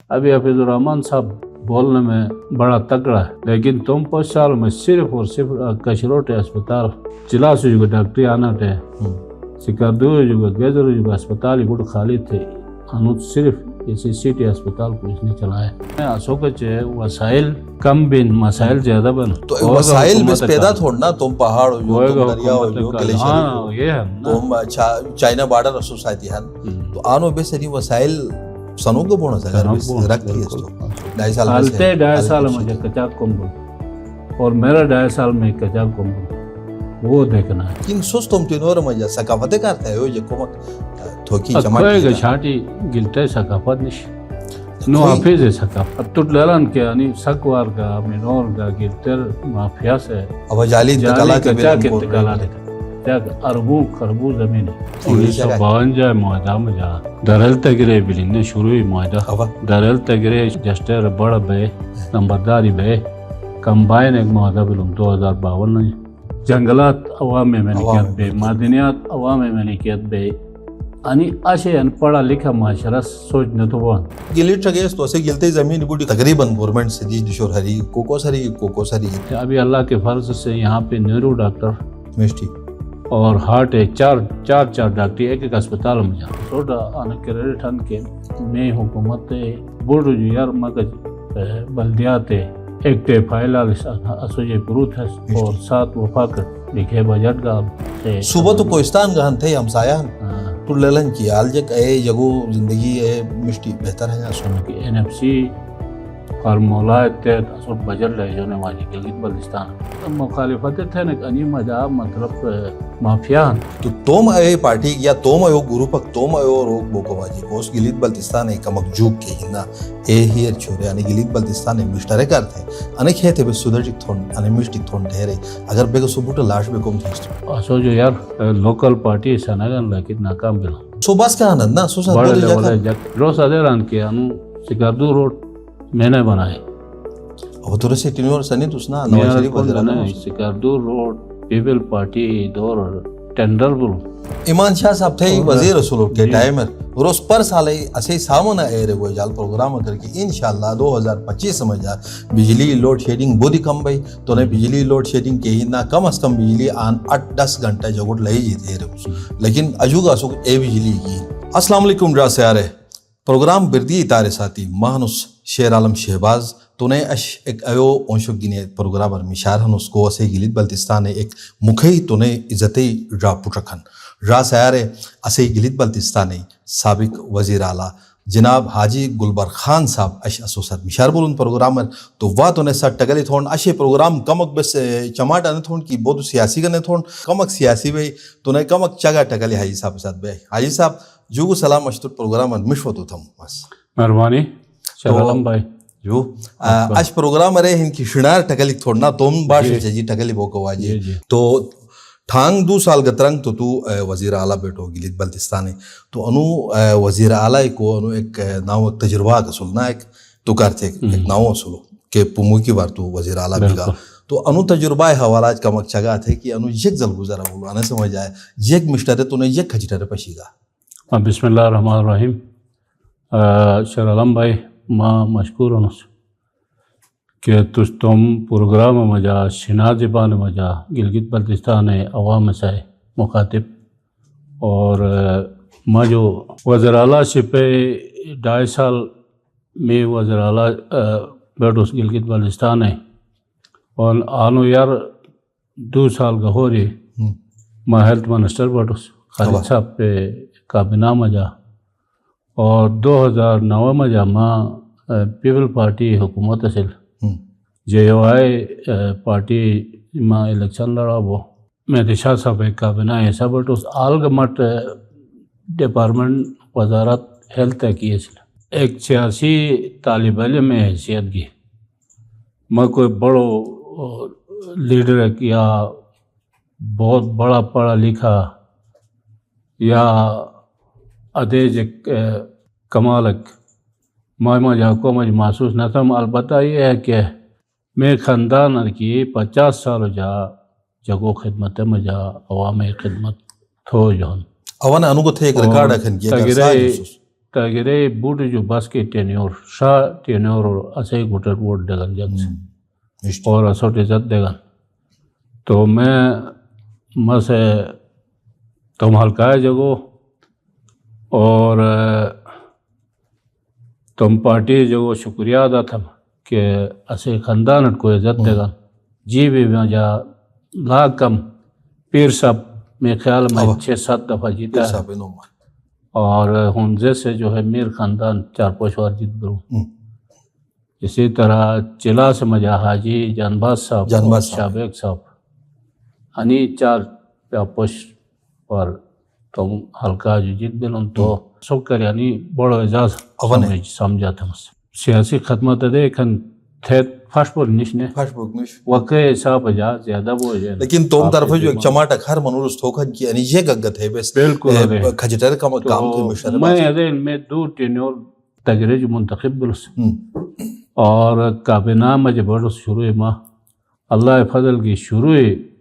ابھی حفیظ الرحمان صاحب بولنے میں بڑا تگڑا ہے، لیکن تم 5 سال میں صرف اور صرف کشروٹے اسپتال ضلع سے جو ڈاکٹری آنا تھے سکردو جو گیزر جو اسپتال گوڑ خالی تھے انو صرف اسی سٹی اسپتال کو اس نے چلایا ہے. اسوکچ وسائل کم بن مسائل زیادہ بن تو وسائل بس پیدا تھوڑنا تم پہاڑ ہو جو تم دریا ہو جو گلیشیر یہ ہے تم چائنا بارڈر سوسائٹی ہے تو آنو بے سری وسائل سنوں کو بونا سا گھر بس رکھ دی اس تو 2.5 سال میں سے 2.5 سال مجھے کچاک کمبل اور میرا 2.5 سال میں کچاک کمبل وہ دیکھنا ہے. کن سوس تم تینور مجھے ثقافت کرتا ہے یہ کمک تھوکی جمع کوئی گا چھاٹی گلتے ثقافت نش نو حافظ ہے ثقافت تو لرن کے یعنی سکوار کا منور کا گلتر مافیا سے اب جالی انتقالہ کے انتقالہ دیکھا اربوں خربوں زمین 1952 معاہدہ میں جا درل تگرے بلین شروع ہوئی معاہدہ درل تگرے جسٹر بڑا بے نمبرداری بے کمبائن ایک معاہدہ بلوم 2052 جنگلات عوام میں ملکیت بے معدنیات عوام میں ملکیت بے یعنی آشے ان پڑھا لکھا معاشرہ سوچ نہ تو بان گلیٹ چگیس تو اسے گلتے زمین بوٹی تقریباً گورنمنٹ سے دشور ہری کوکو سری ابھی اللہ کے فرض سے یہاں پہ نیرو ڈاکٹر مشٹی اور ہارٹ ہے چار ڈاکٹر ایک اسپتال میں جا چھوٹا آنے کریڈٹ ہن کے میں حکومت بورڈ جو یار مگج بلدیات ایک ٹے فائلہ اسوجے پروت ہے اور 7 وفاق لکھے بجٹ کا صوبہ تو کوہستان گہن تھے ہمسایہ تو للن کی آل جک اے جگو زندگی اے مشتی بہتر ہے سن کی NFC اور مولائے تحت اصول بجٹ لے جونے واجی گلگت بلتستان مخالفت تھے نک انی مجاب مطلب مافیان تو توم اے پارٹی یا توم اے گروپک توم اے روک بوکو واجی کوس گلگت بلتستان ایک مکجوک کے ہنا اے ہیر چھوڑے یعنی گلگت بلتستان ایک مشترے کرتے ہیں انہیں کہتے بے سودرجک تھون انہیں مشتی تھون ٹھہرے اگر بے کو صبوٹا لاش بے کم تھیسٹ اسو جو یار لوکل پارٹی سنگن لیکن ناکام بلا سو بس کا آنند نا سو سا دل جاکا رو سادے ران کے انو سکردو روڈ میں نے بنائے وہ تو رسی تینور سنی تو سنا Nawaz Sharif وزیرانا Skardu road people party دور ٹینڈر بلو ایمان شاہ صاحب تھے وزیر رسولو کے ٹائمر روز پر سالے اسے سامنا ایرے ہوئے جال پروگرام کر کے انشاءاللہ 2025 سمجھا بجلی لوڈ شیڈنگ بودی کم بھئی تو نے بجلی لوڈ شیڈنگ کے ہی نا کم از کم بجلی آن 8-10 گھنٹہ جگوٹ لئی جیتے رہے لیکن اجوگا سو اے بجلی کی. السلام علیکم جا سیارے پروگرام بردی اتارے ساتھی مہنس شیر عالم شہباز تو نے اش ایک ایو اونشک گینے پروگرامر مشار ہنس کو اسے گلت بلتستان ایک مکھی تو نے عزتی جا پوٹرکھن را سیارے اسے گلت بلتستان سابق وزیر اعلیٰ جناب حاجی گلبر خان صاحب اش اسوسر مشار بولن پروگرامر تو وا تو نے سر ٹگلی تھون اشے پروگرام کمک بس چماٹا نے تھون کی بہت سیاسی کا نے تھون کمک سیاسی بھئی تو نے کمک چگا ٹگلی حاجی صاحب ساتھ بھئی حاجی صاحب جو سلام اشتر پروگرامر مشوتو تھم بس مہربانی شرالم بھائی جو اش پروگرامر ہے ان کی شنار ٹگلی تھوڑنا توم باش جی ٹگلی بوکو واجی تو تھانگ 2 سال گترنگ تو وزیر اعلیٰ بیٹھو گلت بلتستانی تو انو وزیر اعلیٰ کو انو ایک ناو تجربہ کا سلنا ایک تو کرتے ایک ناو سلو کہ پمو کی بار تو وزیر اعلیٰ بھی گا تو انو تجربہ حوالہ کمک چگا تھے کہ انو یک زل گزارا بولو آنے سمجھ جائے یک مشترے تو نے یک کھجٹرے پشی گا. بسم اللہ الرحمن الرحیم. شرالم بھائی ما مشکور ہوں کہ تم پروگرام مجا شنا زبان مجا گلگت بلتستان عوام سے مخاطب اور ما جو وزیر اعلیٰ سے پہ 2.5 سال میں وزیر اعلیٰ بیٹھوس گلگت بلتستان ہے اور آنو یار 2 سال کا ہو رہی ما ہیلتھ منسٹر بیٹھوس خالد صاحب پہ کابینہ مجا اور 2009 مجا ما پیپل پارٹی حکومت اصل JOI پارٹی ما الیکشن لڑا وہ میں دشا صاحب کابینہ ایسا بٹ اس آلگمٹ ڈپارٹمنٹ وزارت ہیلتھ کی ایک سیاسی طالب علم میں حیثیت کی میں کوئی بڑو لیڈر یا بہت بڑا پڑھا لکھا یا ادیج کمالک میں جا کو مجھ محسوس نہ تھا. البتہ یہ ہے کہ میں خاندان کی 50 سال جا جگو خدمت میں جا عوامی خدمت تھو جون اوان انو کو تھے ایک ریکارڈ اکھن کیا تاگرے بوٹ جو بس کے ٹینیور شاہ ٹینیور اور اسے گھٹر ووٹ دگن جگ سے اور اسوٹ عزت دگن تو میں مسے تم ہلکائے جگو اور تم پارٹی جگو شکریہ ادا تھا کہ اسے خاندان کو عزت دگن جی بھی مجھا لا کم پیر صاحب میں خیال میں 6-7 دفعہ جیتا ہے اور ہنزے سے جو ہے میر خاندان 4-5 بار جیت بروں اسی طرح چلا سے مجھا حاجی جانباز صاحب اور شابیک صاحب ہنی 4-5 بار تم ہلکا جو جیت بلن تو سکر یعنی بڑا اعزاز سمجھا تھا مجھ سیاسی خدمت دے کھن تھیت فاش پر نشنے واقعی صاحب جا زیادہ وہ ہے لیکن توم طرف جو ایک چماٹک ہر منورس ٹھوکن کی یعنی یہ گگت ہے بس کھجٹر کا کام کی مشرف میں ادین میں 2 ٹینیور تجربہ منتخب بلس اور کابینہ مجھے بڑھ شروع ماہ اللہ فضل کی شروع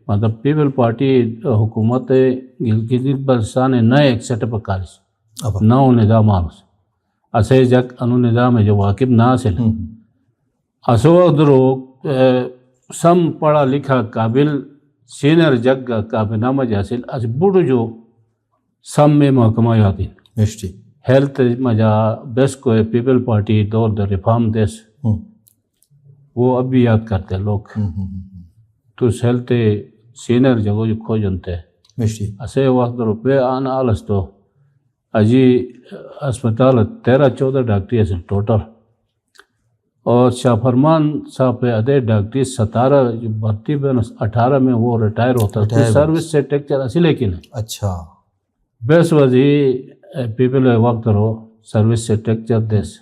مطلب پیپل پارٹی حکومت گلگت بلتستان نئے ایک سیٹ اپ کالس نو نظام آلس اسے جک انو نظام ہے جو واقب نہ حاصل اسو درو سم پڑھا لکھا قابل سینئر جگ کابینہ مجھے حاصل اس بڑھ جو سم میں محکمہ یادین ہیلتھ مجھا بیس کو پیپل پارٹی دور در ریفارم دیس وہ اب بھی یاد کرتے ہیں لوگ تو ہیلتھ سینئر جگہ جو کھو جنتے اسے وقت روپے آنا آلس تو اجی اسپتال 13-14 ڈاکٹری ہے ٹوٹل اور شاہ فرمان صاحب پہ ادھے ڈاکٹری 17 جو بھرتی بین 18 میں وہ ریٹائر ہوتا ہے سروس سے ٹیکچر اسی لیکن اچھا بیس وزی پیپل وقت رو سروس سے ٹیکچر دیس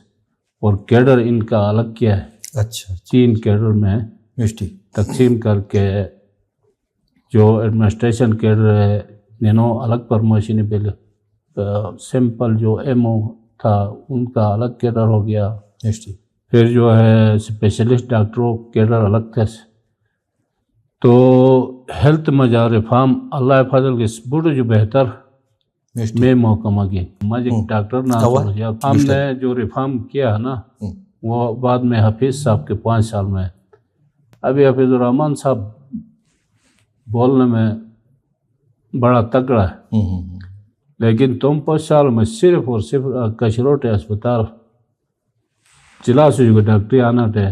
اور کیڈر ان کا الگ کیا ہے اچھا 3 کیڈر میں تقسیم کر کے جو ایڈمنسٹریشن کیڈر ہے نینو الگ پرموشن پہلے سمپل جو ایم او تھا ان کا الگ کیڈر ہو گیا پھر جو ہے اسپیشلسٹ ڈاکٹروں کیڈر الگ تھے تو ہیلتھ مجا ریفارم اللہ فضل کے بڑھ جو بہتر میں محکمہ کی مجھے ڈاکٹر نہ ہم نے جو ریفارم کیا ہے نا وہ بعد میں حفیظ صاحب کے 5 سال میں ابھی حفیظ الرحمن صاحب بولنے میں بڑا تگڑا ہے لیکن تم 5 سال میں صرف اور صرف کشروٹے اسپتال چلا سے جو ڈاکٹری آنا تھے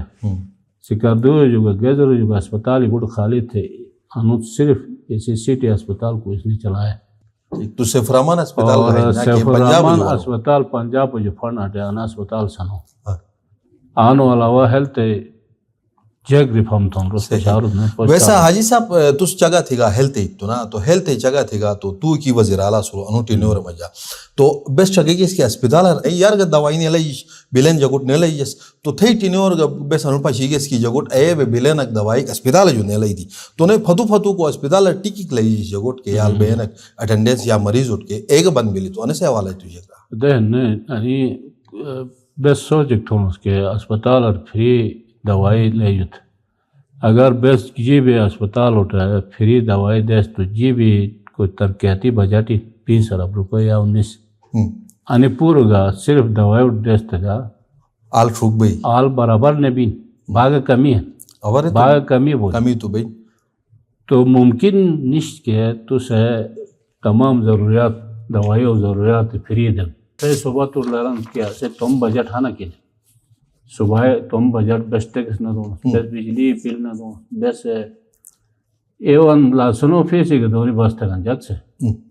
سکردو جو گیزر جو اسپتال ہی بڑھ خالی تھے انہوں صرف اسی سٹی اسپتال کو اس نے چلایا تو سیفرامان اسپتال اور سیفرامان اسپتال پنجاب جو فنڈ آتے آنا اسپتال سنو آنو علاوہ ہیلتھ جیگ ریفارم تھا ویسا حاجی صاحب تس جگہ تھی گا ہیلتھ تو نا تو ہیلتھ جگہ تھی گا تو کی وزیر اعلیٰ سرو انو ٹینور مجا تو بیس جگہ کی اس کے اسپتال ہے یار گا دوائی نہیں لئی بلین جگوٹ نہیں لئی جس تو تھی ٹینور گا بیس انو پاچی گی اس کی جگوٹ اے بے بلین اک دوائی اسپتال جو نہیں لئی دی تو نے فتو کو اسپتال ٹیکی لئی جگوٹ کے یا بین اٹینڈنس یا مریض اٹھ کے ایک بند ملی تو انہیں سے حوالہ ہے تجھے گا دہن یعنی بیس سوچک تھا اس کے اسپتال اور فری دوائی لے جت اگر بیس جی بھی اسپتال اٹھا ہے فری دوائی دیس تو جی بھی کوئی ترقیاتی بجاتی 20 ارب روپے یا 19 آنے پورا گا صرف دوائی اٹھ دیس تھا آل ٹھوک بھئی آل برابر نے بھی باغ کمی ہے باغ کمی بول کمی تو بھئی تو ممکن نشت کے تو سے تمام ضروریات دوائی اور ضروریات فری دیں سے صبح تو لرن کیا سے تم بجٹ ہانا کی صبح تم بجٹ بیس ٹیکس نہ دو بیس بجلی بل نہ دو بیس ایون لاسنو فیسی کے دوری بس تکن جگ سے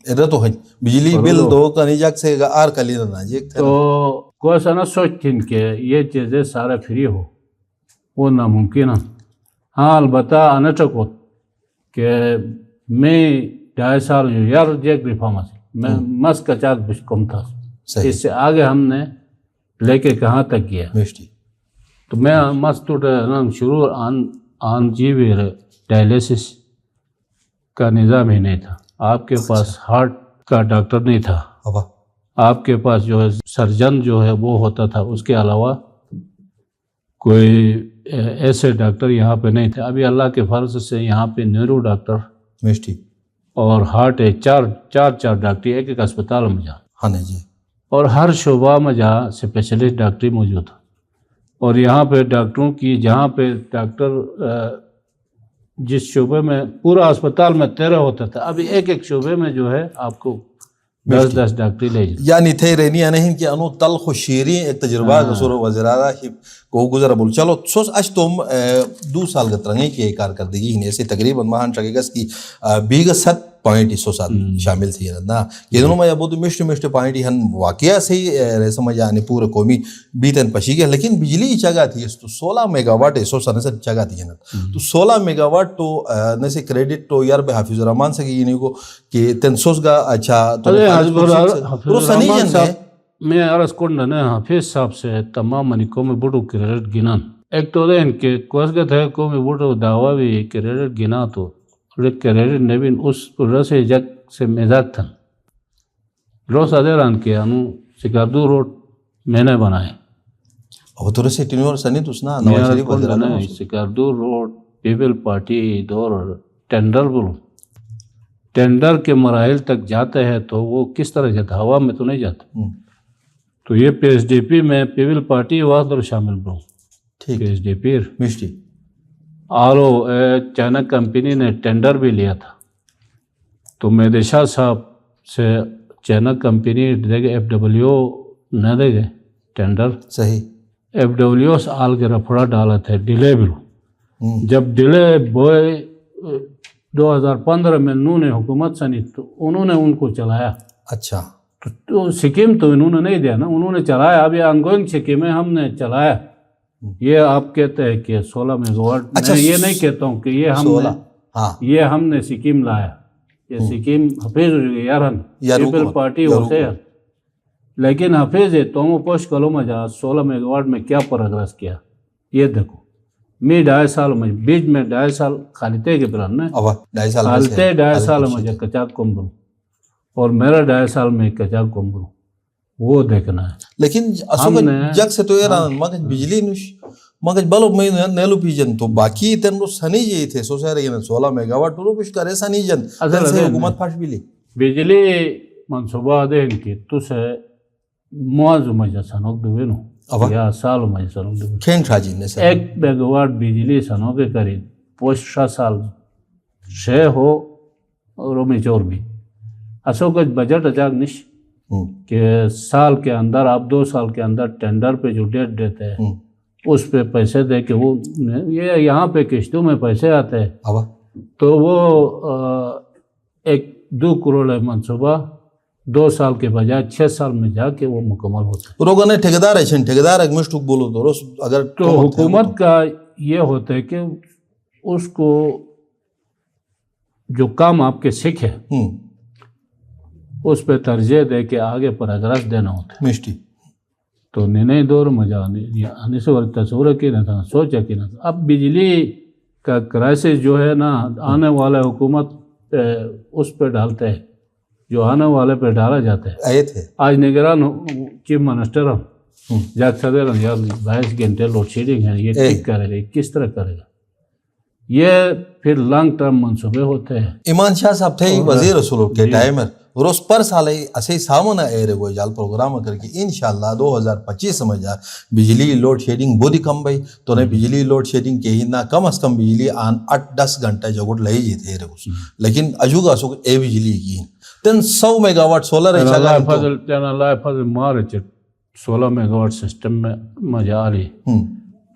ادھا تو ہے بجلی بل دو کنی جگ سے آر کلی نہ جگ تو کوئی ایسا نہ سوچتیں کہ یہ چیزیں سارا فری ہو وہ ناممکن ہے ہاں البتہ انٹکو کہ میں 2.5 سال جو یار جیک ریفارم ہے میں مس کا چاک بش کم تھا اس سے آگے ہم نے لے کے کہاں تک گیا تو میں مست شروع آن جی بھی ڈائلیسس کا نظام ہی نہیں تھا آپ کے پاس ہارٹ کا ڈاکٹر نہیں تھا آپ کے پاس جو ہے سرجن جو ہے وہ ہوتا تھا اس کے علاوہ کوئی ایسے ڈاکٹر یہاں پہ نہیں تھے ابھی اللہ کے فرض سے یہاں پہ نیورو ڈاکٹر اور ہارٹ ہے چار ڈاکٹر ایک اسپتال میں جا ہاں جی اور ہر شعبہ میں جہاں اسپیشلسٹ ڈاکٹری موجود ہے، اور یہاں پہ ڈاکٹروں کی جہاں پہ ڈاکٹر جس شعبے میں پورا اسپتال میں 13 ہوتا تھا، ابھی ایک ایک شعبے میں جو ہے آپ کو 10 ڈاکٹری لے جاتے. یعنی تھے رینی نہیں کہ انو تلخ و شیریں ایک تجربہ گسور وزیر اعلیٰ کو گزر بول. چلو سوس اچ تم 2 سال گترنگی کی کارکردگی ہیں ایسے تقریباً مہان چگس کی 20 سات شامل تھی نا. یہ دونوں میں بہت مشت پوائنٹ ہن واقعہ سے ہی سمجھ یعنی پورے قومی بیتن پشی گیا. لیکن بجلی جگہ تھی اس تو 16 میگا واٹ 100 جگہ تھی نا. تو 16 میگا واٹ تو نسے کریڈٹ تو یار بے حافظ الرحمان سے یہ نہیں کو کہ 300 گا اچھا تو سنیجن ہے. میں عرض کرنا نا حافظ صاحب سے تمام منی قومی بڑو کریڈٹ گنان ایک تو دین کہ کوسگت ہے قومی بڑو دعویٰ بھی کریڈٹ گنا تو کریڈٹ نبین اس رسے جگ سے مزاج تھا روس ادیران کے انو سکردو روڈ میں نے بنائے. وہ تو رسے ٹینور سنی تو سنا Nawaz Sharif وزیرانا Skardu road people party دور ٹینڈر بولوں ٹینڈر کے مراحل تک جاتے ہیں تو وہ کس طرح جاتا ہوا میں تو نہیں جاتا. تو یہ پی ایس ڈی پی میں پیپل پارٹی واقع شامل بولوں پی ایس ڈی پی مشتی آرو چائنا کمپنی نے ٹینڈر بھی لیا تھا. تو مہدی شاہ صاحب سے چائنا کمپنی دے گئے ایف ڈبلیو نہ دے گئے ٹینڈر صحیح. ایف ڈبلیو سے آل کے رفڑا ڈالا تھا ڈیلے بلو. جب ڈیلے بوئے 2015 میں انہوں نے حکومت سنی تو انہوں نے ان کو چلایا. اچھا تو سکیم تو انہوں نے نہیں دیا نا انہوں نے چلایا. اب یہ آن گوئنگ سکیم ہے ہم نے چلایا. یہ آپ کہتے ہیں کہ 16 میگا واٹ میں یہ نہیں کہتا ہوں کہ یہ ہم نے سکیم لایا. یہ سکیم حفیظ یارن پیپل پارٹی ہوتے ہیں لیکن حفیظ ہے تو پوش کلو میں جا 16 میگا واٹ میں کیا پروگریس کیا یہ دیکھو. میں 2.5 سال میں بیچ میں 2.5 سال خالتے کے پلان نے خالتے 2.5 سال میں کچاک کمبروں اور میرا 2.5 سال میں کچاک کمبروں وہ دیکھنا ہے. لیکن جگ سے تو ایران مگر بجلی نش مگر بلو میں نیلو پیجن تو باقی تن رو سنی جی تھے سو سارے 16 میگا واٹ رو کچھ کرے سنی جن سے حکومت پھاش بھی لی بجلی منصوبہ دے کی تو سے موازو مجھا سنوک دوے نو یا سالو مجھا سنوک دوے کھین شاجی نے 1 میگا واٹ بجلی سنوک کریں پوشا سال شے ہو رومی چور بھی اسو کچھ بجٹ اچاک نش کہ سال کے اندر آپ 2 سال کے اندر ٹینڈر پہ جو ڈیٹ دیتے ہیں اس پہ پیسے دے کے وہ یہ یہاں پہ قسطوں میں پیسے آتے ہیں تو وہ 1-2 کروڑ منصوبہ 2 سال کے بجائے 6 سال میں جا کے وہ مکمل ہوتا ہے. روگا نے ٹھیکیدار ہے ٹھیکیدار ایک مشتوک بولو تو اگر تو حکومت کا یہ ہوتا ہے کہ اس کو جو کام آپ کے سکھ ہے اس پہ ترجیح دے کے آگے پروگریس دینا ہوتا ہے. مشتی تو نئی دور میں آنے سے تصور کی نہ تھا سوچا کہ نہ تھا. اب بجلی کا کرائسس جو ہے نا آنے والے حکومت اس پہ ڈالتے ہیں جو آنے والے پہ ڈالا جاتا ہے. آج نگران چیف منسٹر ہم جاگ سدے رہا یار 22 گھنٹے لوڈ شیڈنگ ہے یہ ٹھیک کرے گا کس طرح کرے گا. یہ پھر لانگ ٹرم منصوبے ہوتے ہیں. ایمان شاہ صاحب تھے وزیر رسول کے ٹائم روز پر سال اسے سامنا اے رہے گوئے جال پروگرام کر کے انشاءاللہ 2025 سمجھا بجلی لوڈ شیڈنگ بہت ہی کم بھائی تو نے بجلی لوڈ شیڈنگ کے ہی نہ کم از کم بجلی آن 8-10 گھنٹے جگہ لئی جی تھے رہے لیکن اجوگا سو اے بجلی کی 100 میگا واٹ سولر ہے اللہ فضل مارچ 16 میگا واٹ سسٹم میں مجھا آ رہی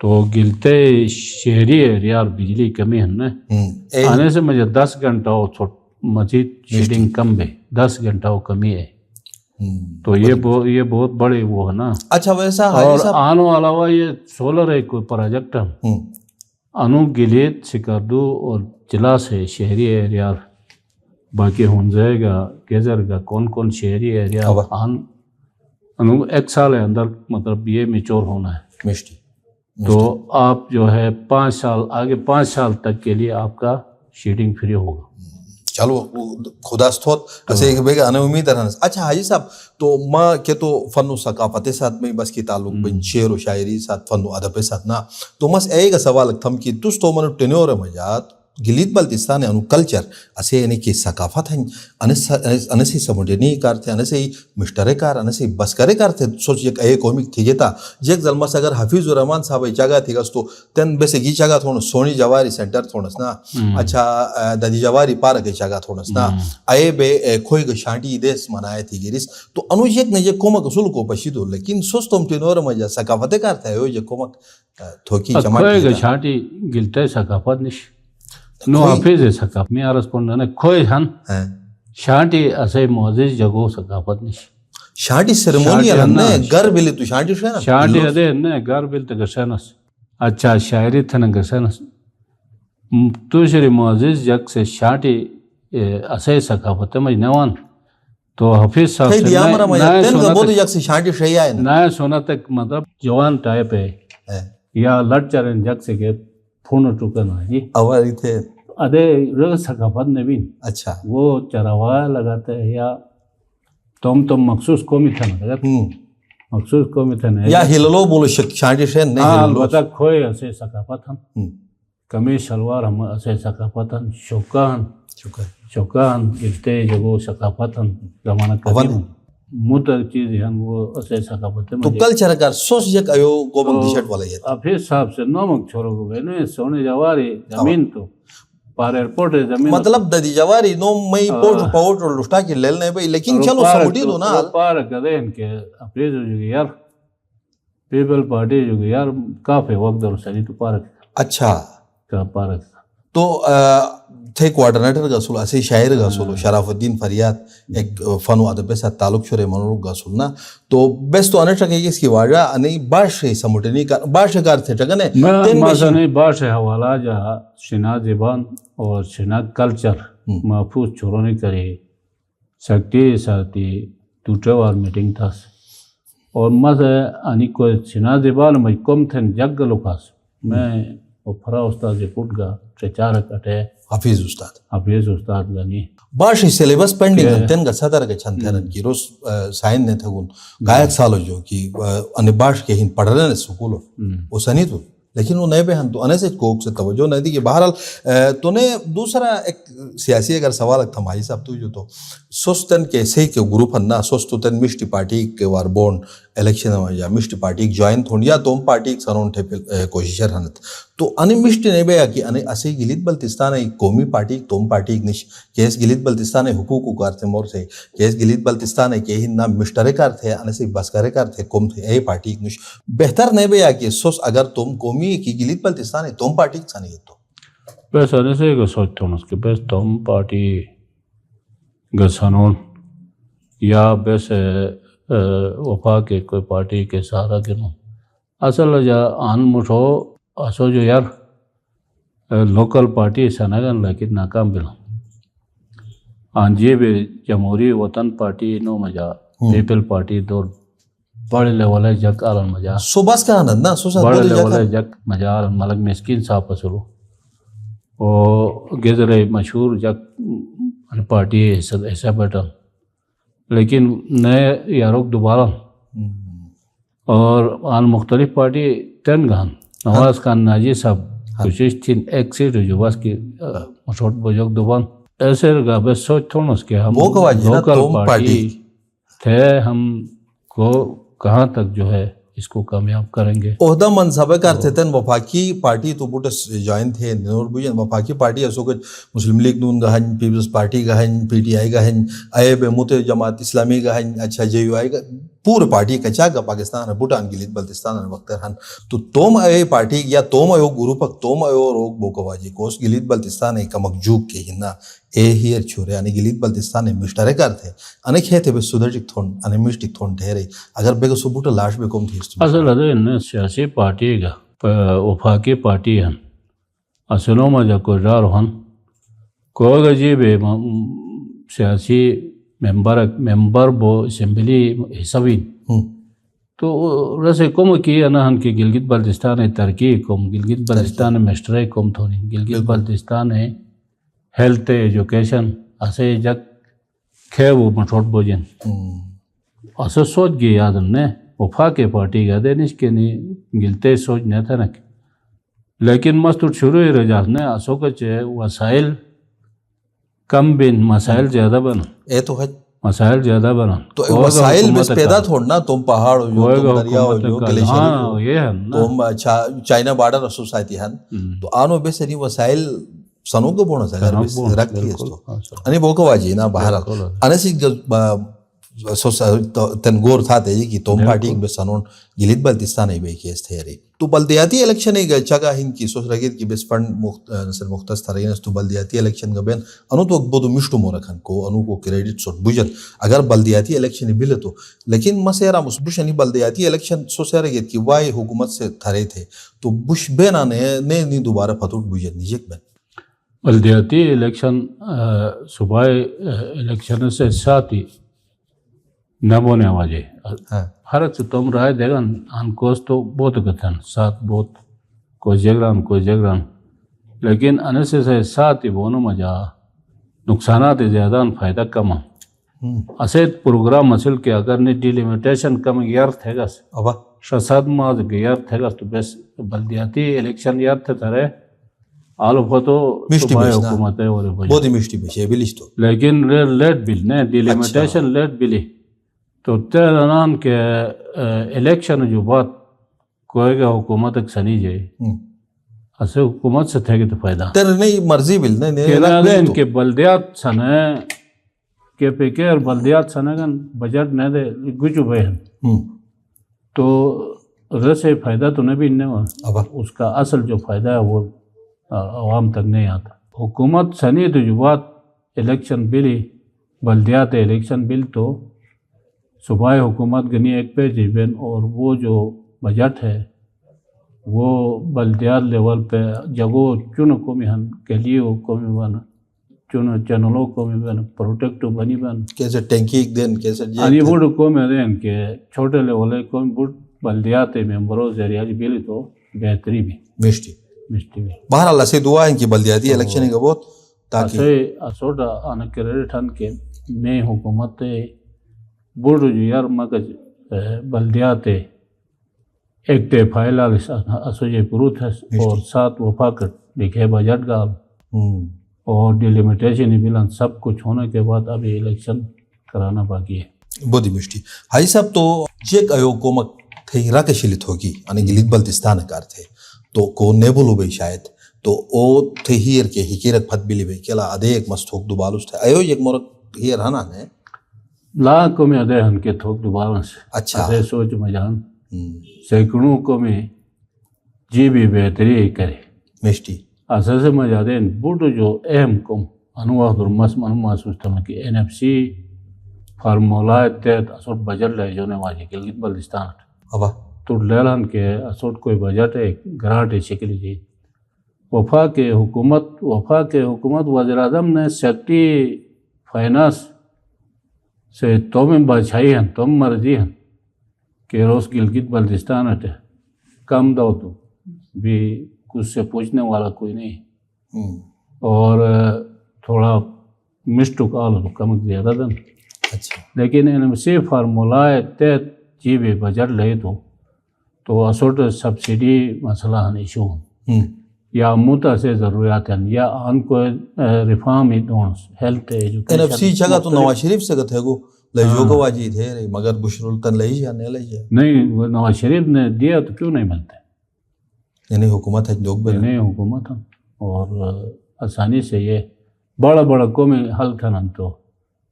تو گلتے شہری ایریا بجلی کمی ہے نا آنے سے مجھے 10 گھنٹہ ہو مزید شیڈنگ کم بھی 10 گھنٹہ ہو کمی ہے تو یہ بہت بڑی وہ ہے نا. اچھا ویسا اور آنو علاوہ یہ سولر ہے کوئی پروجیکٹ ہے انو گلیت سکردو اور جلا سے شہری ایریا باقی ہنزے گا گیزر گا کون شہری ایریا انو 1 سال اندر مطلب یہ میچور ہونا ہے مشتی. تو آپ جو ہے 5 سال آگے 5 سال تک کے لیے آپ کا شیڈنگ فری ہوگا. چلو خدا ستوت ایسے ایک بیگا انا امید رہنا. اچھا حاجی صاحب تو ماں کہ تو فن و ثقافت ساتھ میں بس کی تعلق بین شعر و شاعری ساتھ فن و ادب ساتھ نا تو مس اے گا سوال تھم کی تس تو من ٹینور مجات گلیت بلتستان انو کلچر اسے یعنی کہ ثقافت ہیں انسی سمجھنی کارتے انسی مشترکار انسی بسکرے کارتے سوچ یک اے کومک تھی جتا یک ظلمس اگر حفیظ الرحمن صاحب جگہ تھی گس تو تن بیسے گی جگہ تھوڑا سونی جواری سینٹر تھوڑس نا اچھا ددی جواری پارک جگہ تھوڑس نا اے بے کھوئی گشانٹی دیس منائے تھی گریس تو انو یک نے یک کومک اصول کو پشیدو لیکن سوس تم تینور مجھا ثقافت کارتا ہے یک کومک تھوکی جماعت کھوئی گشانٹی گلتے ثقافت نش نو حافظ ثقافت میں عرض پڑھنا کھوئی ہن شانٹی اسے معزز جگو ثقافت نش شانٹی سیرمونیل ہن گر بلی تو شانٹی شنا شانٹی ادے ہن گر بل تو گشنس اچھا شاعری تھن گشنس تو شری معزز جگ سے شانٹی اسے ثقافت میں نوان تو حافظ صاحب سے نئے سونا تک مطلب جوان ٹائپ ہے یا لڑ چرن جگ سے کہ پھون ٹکنا جی اواری تھے ادے رگ ثقافت نے بھی اچھا وہ چراوا لگاتے ہیں یا تم مخصوص قومی تھا نا مخصوص قومی تھا نا یا ہللو بولو شانٹی شین نہیں ہللو البتہ کھوئے اسے ثقافت ہم کمیز شلوار ہم اسے ثقافت ہم شوکان گفتے جگو ثقافت ہم زمانہ قدیم موتر چیز ہیں وہ اسے ثقافت تو کلچر کار سوس یک ایو گوبنگ ٹی شرٹ والا یہ حافظ صاحب سے نومک چھوڑو گو بینو سونے جواری زمین تو پار ایئرپورٹ زمین مطلب ددی جواری نو مئی پوٹ پاوٹ لٹا کے لیلنے بھئی لیکن چلو سمٹی دو نا پار کدین کہ حافظ جو یار پیپل پارٹی جو یار کافی وقت در سنی تو پارک اچھا کا پارک تو تھے کوارڈینیٹر گسول اسی شاعر گسول شرف الدین فریاد ایک فن و ادب سے تعلق شورے منورو گسول نا تو بیس تو انٹا کہ اس کی وجہ انہی باش سمٹنی باش کار تھے ٹکنے مثلا باش حوالہ جا شنا زبان اور شنا کلچر محفوظ چھوڑنے کرے سکتی ساتھی ٹوٹے وار میٹنگ تھا اور مثلا انہی کو شنا زبان میں کم تھے جگ لکاس میں وہ پھرا استاد پوٹ گا چار کٹے حفیظ استاد گانی باش سیلیبس پینڈنگ تن گا صدر کے چھن تھرن کی روز سائن نے تھگون گائک سالو جو کی ان باش کے ہن پڑھ رہے سکولو وہ سنی تو لیکن وہ نئے بہن تو انے سے کوک سے توجہ نہیں دی کہ بہرحال تو نے دوسرا ایک سیاسی اگر سوال تھا مائی صاحب تو جو تو سوستن کے صحیح کے گروپ ہننا سوستن مشتی پارٹی کے وار بون الیکشن یا مشتی پارٹی جوائن تھون یا توم پارٹی سنون ٹھے کوششر ہنت تو انہیں مشتی نہیں بیا کہ انہیں اسے گلیت بلتستان قومی پارٹی توم پارٹی نش کیس گلیت بلتستان حقوق کارتے مور سے کیس گلیت بلتستان کے ہی نام مشترکار تھے انہیں سے بسکرے کار تھے قوم تھے اے پارٹی نش بہتر نہیں بیا کہ سوس اگر تم قومی کی گلیت بلتستان توم پارٹی سانی تو بس انہیں سے ایک سوچتا ہوں اس کے بس توم پارٹی گسانون یا بس وفا کے کوئی پارٹی کے سہارا گنوں اصل جا آن مٹھو اسو جو یار لوکل پارٹی سنگن لیکن ناکام بلوں آنجی بھی جمہوری وطن پارٹی نو مجا پیپل پارٹی دور بڑے لیولے جگ آلن مجا صوباس کا آنند نا بڑے لیولے جگ مجا آلن ملک مسکین صاحب پسلو اور گزرے مشہور جگ پارٹی ایسا بیٹھن لیکن نئے یاروک دوبارہ اور آن مختلف پارٹی تین گان نواز خان ناجی صاحب کوشش تھی ایک سیٹ جو بس کی مشہور بجوک دوبان ایسے رگا بس سوچ تھوڑا اس کے ہم لوکل پارٹی تھے ہم کو کہاں تک جو ہے اس کو کامیاب کریں گے عہدہ منصبہ کرتے تھے وفاقی پارٹی تو بوٹس جوائن تھے نور بوجن وفاقی پارٹی ایسو کچھ مسلم لیگ نون گہن پیپلز پارٹی گہن پی ٹی آئی گہن آئے بے مت جماعت اسلامی گہن اچھا جے یو آئی پورے پارٹی کا چاہ گا پاکستان بوٹان گلیت بلتستان وقت ہن تو توم اے پارٹی یا توم ایو گروپ توم ایو روگ بوکواجی کوس گلیت بلتستان کا مکجوک کے ہننا اے ہیر چھوڑے یعنی گلیت بلتستان مشترکار تھے انہیں کہتے بے سدرجک تھون انہیں مشتک تھون ٹھہرے اگر بے سبوٹا لاش بے کم تھی اصل ہے ان سیاسی پارٹی کا وفاقی پارٹی ہیں اصلوں میں جا کوئی رار ہن کوئی گجی بے سیاسی ممبر بو اسمبلی حسابین تو رسے کم کی انہن کی گلگت بلتستان ترقی کم گلگت بلتستان مشترے کم تھونی گلگت بلتستان ہیلتھ ایجوکیشن اسے جگ کھے وہ مٹھوٹ بوجن اسے سوچ گئی یاد نے وفا کے پارٹی کا دے نش کے نہیں گلتے سوچ نہیں تھا نا لیکن مستر شروع ہی رجاز نے اسو کے وسائل کم بن مسائل زیادہ بنا اے تو ہے مسائل زیادہ بنا تو وسائل بس پیدا تھوڑنا تم پہاڑ ہو جو تم دریا ہو جو گلیشیر ہو یہ ہے نا تم چائنا بارڈر سوسائٹی ہے تو آنو بے سری وسائل سنو کو بونا سا اگر بس رکھتی ہے تو انہیں بوکو واجی نا باہر انہیں سی تنگور تھا تے کہ تم پارٹی بے سنون گلیت بلتستان ای بے کیس تھے رہی تو بلدیاتی الیکشن ای گا چگا ہن کی سوس رگیت کی بس فنڈ مختص تھرین تو بلدیاتی الیکشن کا بین انو تو بودو مشتو مورکھن کو انو کو کریڈٹ سوٹ بجت اگر بلدیاتی الیکشن بل تو لیکن مسیرا مسبشنی بلدیاتی الیکشن سوس رگیت کی وائی حکومت سے تھرے تھے تو بش بینا نے دوبارہ پھتوٹ بجت نیجک بین بلدیاتی الیکشن صوبائی الیکشن سے ساتھ ہی نہ بونے واجے فرق سے تم رائے دے گا ہن کوس تو بہت کتن ساتھ بہت کوئی جگران لیکن ان سے ساتھ ہی بونو مجا نقصانات زیادہ فائدہ کم اسید پروگرام مسل کے اگر نے ڈیلیمیٹیشن کم یار تھے گا شساد ماز کے یار تھے گا تو بس بلدیاتی الیکشن یار تھے ترے آلو فتو صوبائی حکومت ہے اور بہت ہی مشتی بشے بلش تو لیکن لیٹ بل نے ڈیلیمیٹیشن لیٹ بلی تو تیرانان کے الیکشن جو بات کوئی گا حکومت ایک سنی جائے اسے حکومت سے تھے گی تو فائدہ تیر نہیں مرضی بل نہیں ان کے بلدیات سنے کے پیکے اور بلدیات سنے گا بجٹ نہیں دے گجو بہن تو رسے فائدہ تو نہیں بھی نہیں ہوا اس کا اصل جو فائدہ ہے وہ عوام تک نہیں آتا حکومت سنی تو جو بات الیکشن بلی بلدیات الیکشن بل تو صوبائی حکومت گنی ایک پیج بین اور وہ جو بجٹ ہے وہ بلدیات لیول پہ جگو چن قومی ہن کلیو قومی بن چن چینلوں قومی بن پروٹیکٹو بنی بن کیسے ٹینکی ایک دن کیسے انی بوڑ قومی دین کے چھوٹے لیول قومی بوڑ بلدیات ممبروں ذریعہ بلی تو بہتری بھی مشتی بھی باہر اللہ سے دعا ہے کہ بلدیاتی الیکشن کا بہت تاکہ اسوٹا آنا کریڈٹ ہن کے میں حکومت بوڑ جو یار مگج بلدیات ایک تے فائل اسو جے پروت ہے اور ساتھ وفاقت لکھے بجٹ گال اور ڈیلیمیٹیشن بلان سب کچھ ہونے کے بعد ابھی الیکشن کرانا باقی ہے بہت ہی مشتی ہائی صاحب تو جیک ایو کومک تھے راک شلت ہوگی یعنی گلیت بلتستان کار تھے تو کو نیبولو بھئی شاید تو او تھے ہیر کے حکیرت پھت بلی بھئی کلا ادے ایک مستوک دوبالوس تھے ایو یک مورک ہیر ہنا نے لا کو میں ادے ہن کے تھوک دوبالوس اچھا ادے سوچ مجان سیکڑوں کو میں جی بھی بہتری کرے مشتی اساس مجادین بوٹو جو اہم کم انواع درمس من محسوس تھا کہ این ایف سی فارمولا تحت اصول بجٹ لے جونے واجی گلگت بلتستان ابا تو لیلان کے اصول کوئی بجٹ ہے گرانٹ شکل جی وفاق کے حکومت وزیر اعظم نے سیکٹری فائنانس سے تم بادشاہی ہیں تم مرضی ہیں کہ روز گلگت بلتستان ہے کم دو تو بھی کچھ سے پوچھنے والا کوئی نہیں اور تھوڑا مسٹو کال تو کم زیادہ دن لیکن ان سے فارمولا تحت جی بھی بجٹ لے تو اسوٹ سبسڈی مسئلہ ہن ایشو ہوں یا موتا سے ضروریات ہیں یا ان کو ریفارم ہی دونس health education N F C جگہ تو نواز شریف سے گتھے گو لجو کو واجی تھے مگر بشرالتن لئی یا نہیں لئی نہیں وہ نواز شریف نے دیا تو کیوں نہیں ملتے یعنی حکومت ہے لوگ بھی نہیں حکومت ہیں اور آسانی سے یہ بڑا قومی حل تھا تو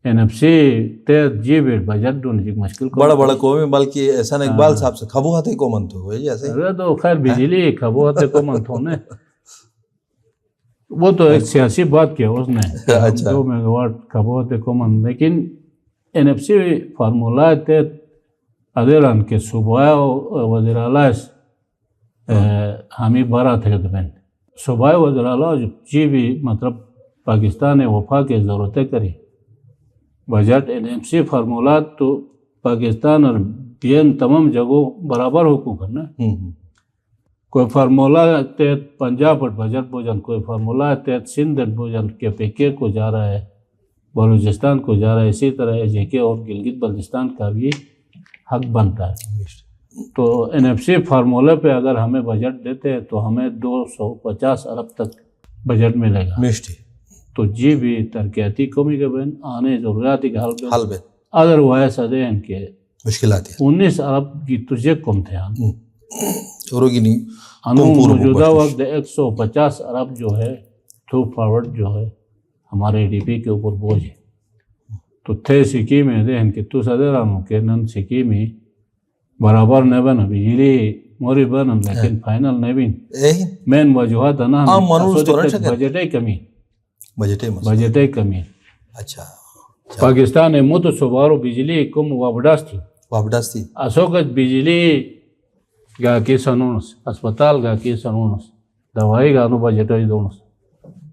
این ایف سی تحت جی بیٹ بجٹ دون جی مشکل بڑا قومی بلکہ احسان اقبال صاحب سے کھبو ہاتھے کو من تو ہوئے جیسے تو خیر بجلی کھبو ہاتھے کو من تو نے وہ تو ایک سیاسی بات کیا اس نے 2 میگا واٹ کھبو ہاتھے کو من لیکن این ایف سی فارمولا تحت ادیران کے صوبہ وزیر اعلیٰ ہمیں بارہ تھے دبین صوبہ وزیر اعلیٰ جی بھی مطلب پاکستان وفاق کے ضرورتیں کری بجٹ این ایم سی فارمولات تو پاکستان اور بین تمام جگہوں برابر حقوق ہے نا کوئی فارمولا تحت پنجاب اور بجٹ بوجن کوئی فارمولا تحت سندھ بوجن کے پی کے کو جا رہا ہے بلوچستان کو جا رہا ہے اسی طرح جے کے اور گلگت بلتستان کا بھی حق بنتا ہے تو NFC فارمولے پہ اگر ہمیں بجٹ دیتے ہیں تو ہمیں 250 ارب تک بجٹ ملے گا. میشتی تو جی بھی ترقیاتی قومی کے بین آنے ضروریاتی کے حل بے اگر وائس ادین کے مشکلات ہیں 19 ارب کی تجھے کم تھے روگی نہیں موجودہ وقت 150 ارب جو ہے تھرو فارورڈ جو ہے ہمارے GDP کے اوپر بوجھ ہے. تو تھے سکیمیں دین کہ تو صدرانو کہ نن سکیمی برابر نہیں بنا بجلی موری بنن لیکن فائنل نہیں بین مین وجوہات انا بجٹے کمی بجٹے کمی. اچھا پاکستان مت صبارو بجلی کم وابڈاس تھی اسوکت بجلی گا کی سنونس اسپتال گا کی سنونس دوائی گا نو بجٹے دونس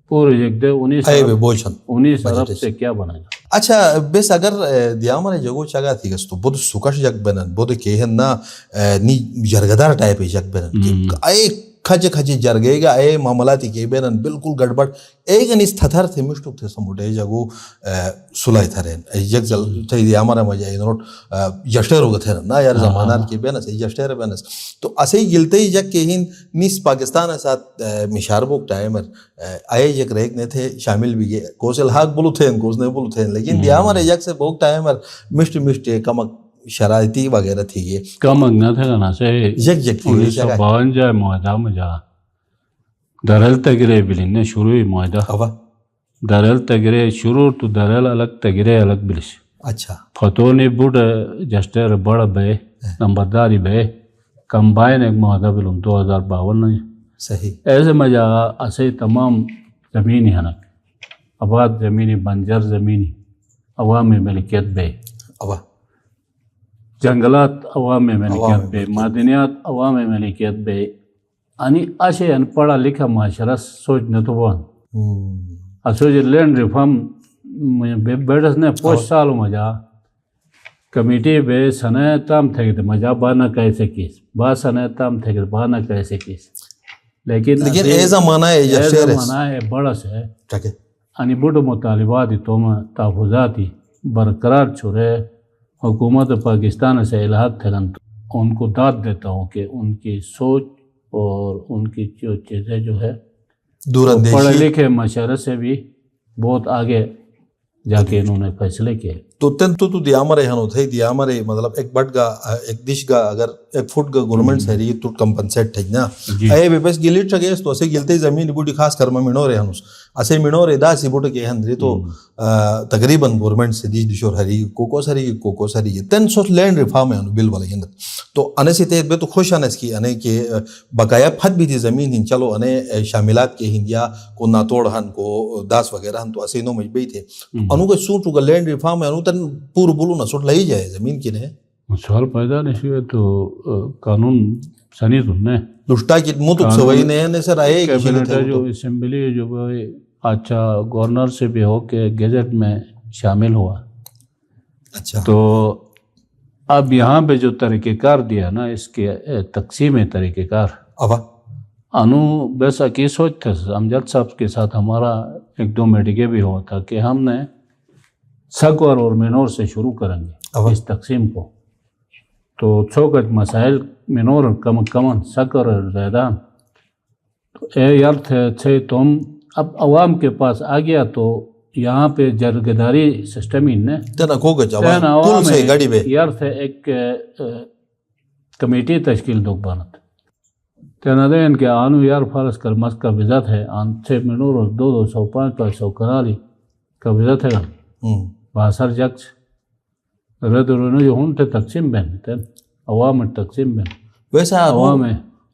پورے جگ دے 19 ارب سے کیا بنا گا. اچھا بس اگر دیامر جگو چگا تھی گس تو بود سکش جگ بنن بود کہن نا نی جرگدار ٹائپ جگ بنن اے کھج کھج جرگے گا اے معاملاتی کے بنن بالکل گڑبڑ ایک انس تھتھر تھے مشتو تھے سموٹے جگو سلائی تھرین جگ زل تھی دیامر مجائی نوٹ جشتر ہو تھے نا یار زمانار کے بنس جشتر بنس تو اسے گلتے ہی جگ کے ہن نیس پاکستان ساتھ مشاربوک ٹائمر آئے جگ ریک نے تھے شامل بھی گئے کوسل حق بلو تھے کوسنے بلو تھے لیکن دیامر جگ سے بوک ٹائمر مشت کمک شرائطی وغیرہ تھی یہ کمک نہ تھے نا سے جگ جگ تھی 1952 معاہدہ مجا درل تگرے بلین نے شروع معاہدہ درل تگرے شروع تو درل الگ تگرے الگ بلش. اچھا فتونی بوڑ جسٹر بڑا بے نمبرداری بے کمبائن ایک معاہدہ بلوم 2052 صحیح ایسے مجا اسے تمام زمینی حنک آباد زمینی بنجر زمینی عوامی ملکیت بے جنگلات عوامی ملکیت بے معدنیات عوامی ملکیت بے یعنی آشے ان پڑھا لکھا معاشرہ سوچ نہ تو بان اسوچ لینڈ ریفارم بیٹس نے 5 سالوں مجا کمیٹی بے سنے تام تھے کہ مجا بانا کیسے کیس با سنے تام تھے کہ بانا کیسے کیس لیکن ایزا مانا ہے بڑا سے یعنی بڑھ مطالباتی توم تحفظاتی برقرار چھوڑے حکومت پاکستان سے الحاق تھے ان کو داد دیتا ہوں کہ ان کی سوچ اور ان کی جو چیزیں جو ہے پڑھے لکھے مشورے سے بھی بہت آگے جا کے انہوں نے فیصلے کیے. تو تن تو دیامرے ہنو تھے دیامرے مطلب ایک بٹ گا ایک دش گا اگر ایک فٹ گا گورنمنٹ سے رہی تو کمپنسیٹ تھے نا اے بس گلیٹ چگیس تو اسے گلتے زمین بوٹی خاص کرما منو رہے ہنوس اسے منو رہے دا سی بوٹے کے ہندری تو تقریباً گورنمنٹ سے دیش دشور ہری کوکو سری تن سو لینڈ ریفارم ہے بل والے اندر تو انے سے تحت بے تو خوش آنے اس کی انے کے بقایا پھت بھی تھی زمین ہن چلو انے شاملات کے ہندیا کو ناتوڑ ہن کو داس وغیرہ ہن تو اسے نو مجبئی تھے انو کو سوٹو کا لینڈ ریفارم ہے انو تن پور بولو نہ سوٹ لئی جائے زمین کی نے سوال پیدا نہیں ہوئے تو قانون سنی تم نے لشٹا کی مطلب سوئی نے سر آئے کیبنٹ جو اسمبلی جو اچھا گورنر سے بھی ہو کے گیزٹ میں شامل ہوا. اچھا تو اب یہاں پہ جو طریقہ کار دیا نا اس کے تقسیم طریقہ کار انو بس کی سوچ تھا امجد صاحب کے ساتھ ہمارا 1-2 میٹنگیں بھی ہوا تھا کہ ہم نے سکور اور مینور سے شروع کریں گے اس تقسیم کو. تو چھوکت مسائل مینور کمن سکر اور زیدان تو اے یار تھے تم اب عوام کے پاس آ گیا تو یہاں پہ جرگداری سسٹم ہی نے یار تھے ایک کمیٹی تشکیل دو بانت تینا دے ان کے آنو یار فارس کر مس کا وزت ہے آن 6 مینور اور 200 500 کرالی کا وزت ہے باسر جگس رد رونو جو ہون تھے تقسیم بین تھے عوام تقسیم بین ویسا عوام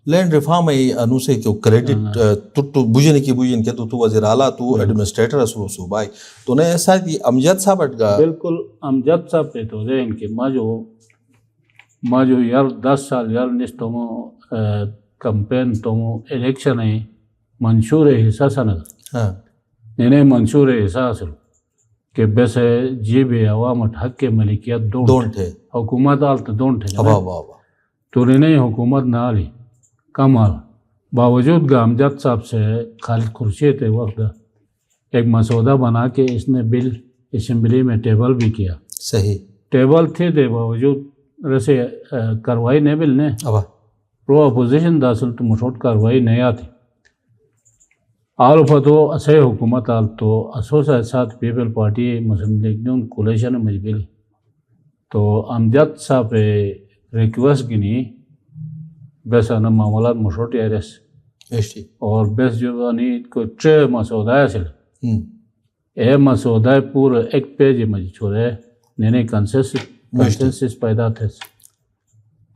لینڈ ریفارم ہے انو سے کہ کریڈٹ تو بوجھنے کی بوجھن کہ تو وزیر اعلیٰ تو ایڈمنسٹریٹر اصول صوبائی تو نے ایسا کہ امجد صاحب اٹھگا بالکل امجد صاحب پہ تو دے ان کے ما جو یار 10 سال یار نس تومو کمپین تومو الیکشن ہے منشور حصہ سنگ نینے منشور حصہ اصل کہ بیسے جی بے عوامت حق کے ملکیت دون تھے حکومت آلت دون تھے تو نینے حکومت نہ آلی کمال باوجود گا امجد صاحب سے خالد خورشید وقت ایک مسودہ بنا کے اس نے بل اسمبلی میں ٹیبل بھی کیا. صحیح ٹیبل تھے دے باوجود رسے کاروائی نہیں بلنے ابا پرو اپوزیشن داسل تو مشوٹ کاروائی نہیں آتی آل فتو اسے حکومت آل تو اسوسا ساتھ پیپل پارٹی مسلم لیگ نون کولیشن مجبلی تو امجد صاحب ریکویسٹ گنی بس انا معاملات مشوٹ ایرس مشتی اور بس جو اني کو چھ مسودہ سل اے مسودہ پورا ایک پیج مجھ چھوڑے ننے کنسنسس پیدا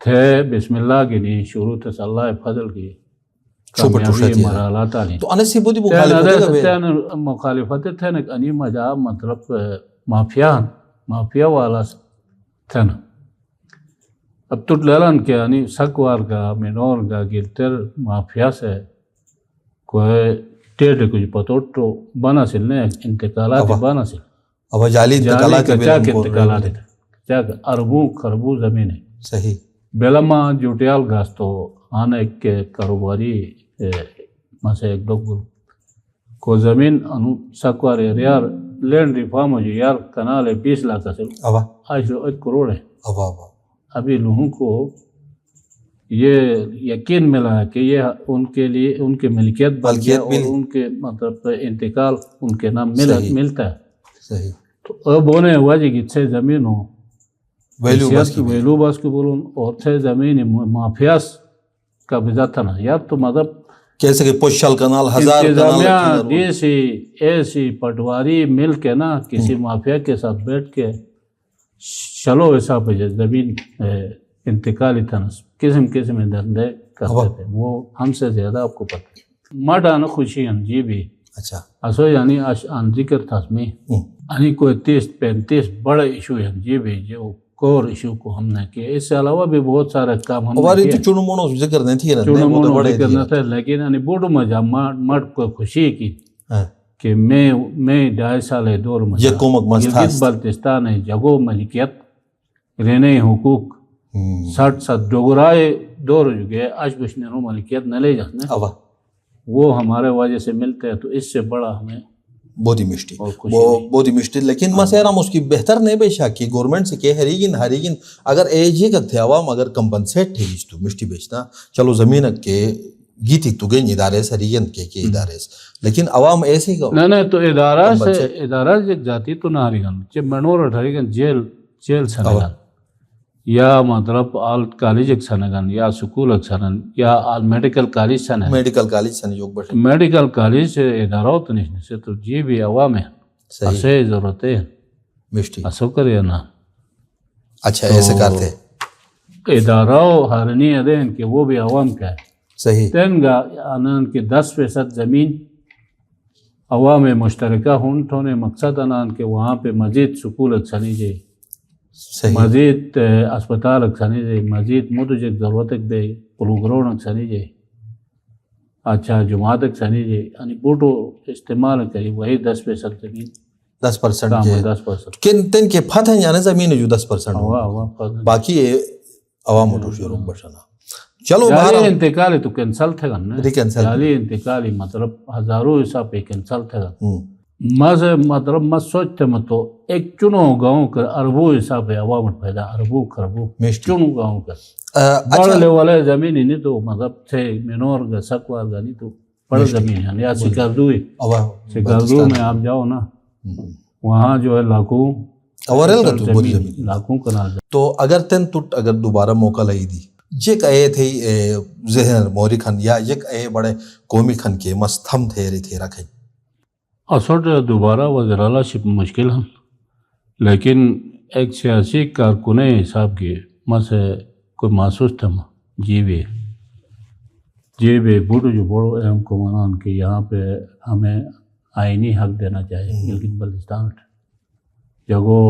تھے بسم اللہ گنی شروع تھے اللہ فضل کی کامیابی مرحلات آلی تو انس سیبودی مخالفت تین مخالفت تھے انی مجا مطلب مافیا والا تھے اب تو لالان کے انی سکوار کا منور کا گلتر مافیا سے کوئی ٹیڈ کچھ پتوٹو بنا سل نے انتقالات بنا سل اب جعلی انتقالات انتقالات اربوں خربوں زمین ہے صحیح بیلما جوٹیال گاستو آنے کے کاروباری مسے ایک دوگل کو زمین انو سکوار ریار لینڈ ریفارم ہو جو یار کنال ہے 20 لاکھ سے آج 1 کروڑ ہے ابھی لوگوں کو یہ یقین ملا ہے کہ یہ ان کے لیے ان کے ملکیت بن گیا اور ان کے مطلب انتقال ان کے نام ملتا ہے صحیح تو اب ہونے ہوا جی کہ چھ زمین ہو ویلو باس کے بولوں اور چھ زمین مافیاس کا بجات تھا نا یار تو مطلب کیسے کہ پوشل کنال ہزار انتظامیہ ڈی سی اے سی پٹواری مل کے نا کسی مافیا کے ساتھ بیٹھ کے چلو ایسا پہ زمین انتقالی تھا نا قسم دھندے کرتے تھے وہ ہم سے زیادہ آپ کو پتہ ماڈا نا خوشی ہیں جی بھی اچھا اسو یعنی آن ذکر تھا میں یعنی کوئی 30-35 بڑے ایشو ہیں جی بھی جو کور ایشو کو ہم نے کیا اس سے علاوہ بھی بہت سارے کام ہم نے کیا چونو مونو ذکر نہیں تھی چونو ذکر نہ تھا لیکن یعنی بوڑو مجا مٹ کو خوشی کی کہ میں 2.5 سال دور مجا گلگت بلتستان ہے جگو ملکیت رہنے حقوق 60 ڈوگرائے دور جو گئے آج بشنروں ملکیت نہ لے جاتے وہ ہمارے وجہ سے ملتے ہیں تو اس سے بڑا ہمیں بہت ہی مشتی لیکن مسئلہ اس کی بہتر نہیں بے شک کی گورنمنٹ سے کہ ہریگن اگر ایجی کا تھے عوام اگر کمپنسیٹ تھے تو مشتی بیچنا چلو زمین کے گیتی تو گئی ادارے سے ہریگن کے ادارے سے لیکن عوام ایسے ہی نہیں تو ادارہ جاتی تو نہ ہریگن جب منور ہریگن جیل سنگن یا مطلب آل کالج ایک سنگن یا سکول ایک سنگن یا آل میڈیکل کالج سنگن میڈیکل کالج ادارہ ہوتا نہیں سے تو جی بھی عوام ہے اسے ضرورت ہے اسو کرے نا اچھا ایسے کرتے ادارہ ہارنی ادین کہ وہ بھی عوام کا ہے صحیح تینگا انان کے 10% زمین عوام مشترکہ ہونے مقصد انان کے وہاں پہ مزید سکول ایک سنی جائے مزید اسپتال اکسانی جائے مزید مدوجک ضرورت ایک دے پلوگرون اکسانی جائے اچھا جماعت اکسانی جائے یعنی بوٹو استعمال کری وہی 10% زمین 10% کن کے فتح یعنی زمین جو 10% باقی عوام اٹھو شروع بشنا چلو جالی انتقالی تو کینسل تھے گا جالی انتقالی مطلب ہزاروں حصہ پہ کینسل تھے گا مطلب میں سوچتے میں تو ایک چنو گاؤں کر اربوں حساب ہے عوامت پیدا اربوں خربوں چنو گاؤں کر بڑھ لے والے زمین ہی نہیں تو مطلب تھے منور گا سکوار گا نہیں تو بڑھ زمین ہے یا سکردوئی سکردو میں آپ جاؤ نا وہاں جو ہے لاکھوں کنال تو اگر تن ٹوٹ اگر دوبارہ موقع لئی دی جک اے تھے ذہن موری کھن یا جک اے بڑے قومی کھن کے مستھم تھے رکھیں اصل دوبارہ وزیر اعلیٰ شپ مشکل ہیں لیکن ایک سیاسی کارکنے حساب کی سے کوئی محسوس تھا جی بھی بوٹو جو بڑو اہم کو منان کہ یہاں پہ ہمیں آئینی حق دینا چاہیے گلگت بلتستان جگو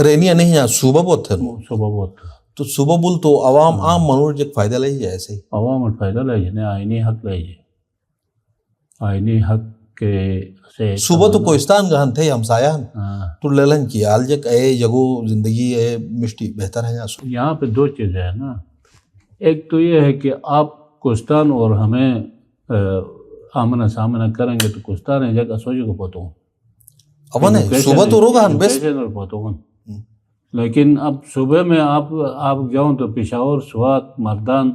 رینیا نہیں یہاں صوبہ بہت تھا تو صوبہ بول تو عوام عام منور جک فائدہ لے جائے ایسے ہی عوام فائدہ لے جائے آئینی حق لے جائے آئینی حق کے صوبہ تو کوہستان گہن تھے ہمسایہ تو للن کی آل جک اے جگو زندگی اے مشتی بہتر ہے یہاں پہ 2 چیزیں ہیں نا ایک تو یہ ہے کہ آپ کوہستان اور ہمیں آمنا سامنا کریں گے تو کوہستان ہے جگہ سوچے کو پتوں صوبہ تو روگا ہم بیس لیکن اب صوبے میں آپ جاؤں تو پشاور، سوات، مردان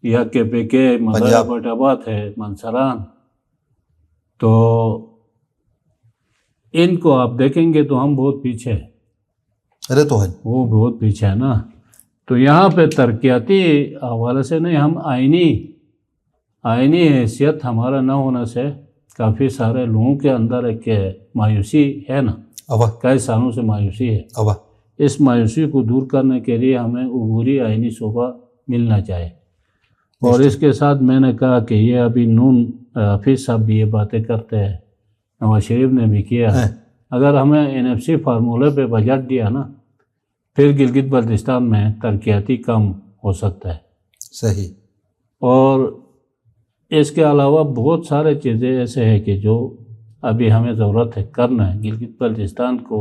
یا کے پی کے، مظفر آباد ہے، منسران، تو ان کو آپ دیکھیں گے تو ہم بہت پیچھے ہیں. ارے تو ہے وہ بہت پیچھے ہے نا. تو یہاں پہ ترقیاتی حوالے سے نہیں، ہم آئینی حیثیت ہمارا نہ ہونے سے کافی سارے لوگوں کے اندر ایک مایوسی ہے نا، کئی سالوں سے مایوسی ہے. اس مایوسی کو دور کرنے کے لیے ہمیں عبوری آئینی صوبہ ملنا چاہیے. اور اس کے ساتھ میں نے کہا کہ یہ ابھی نون حفیظ صاحب بھی یہ باتیں کرتے ہیں، نواز شریف نے بھی کیا، اگر ہمیں NFC فارمولے پہ بجٹ دیا نا، پھر گلگت بلتستان میں ترقیاتی کام ہو سکتا ہے. صحیح. اور اس کے علاوہ بہت سارے چیزیں ایسے ہیں کہ جو ابھی ہمیں ضرورت ہے کرنا ہے گلگت بلتستان کو.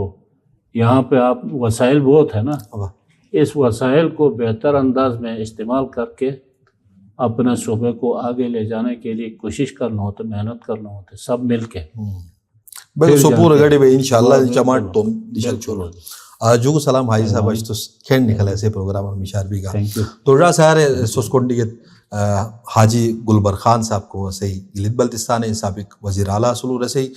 یہاں پہ آپ وسائل بہت ہے نا، اس وسائل کو بہتر انداز میں استعمال کر کے اپنے صوبے کو آگے لے جانے کے لیے کوشش کرنا ہوتا، محنت کرنا ہوتا، سب مل کے. بالکل سپور گڑی بھائی انشاءاللہ چماٹ تو دشل چھوڑو. جو سلام حاجی صاحب اج تو کھین نکلا ایسے پروگرام اور مشار بھی گا تو را سارے سوسکونڈی حاجی گلبر خان صاحب کو صحیح گلگت بلتستان سابق وزیر اعلیٰ سلو رسئی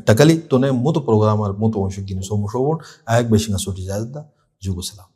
ٹکلی تو نے مت پروگرام اور مت وشگین سو مشوون ایک بیشنگ سوٹی اجازت دا. جو سلام.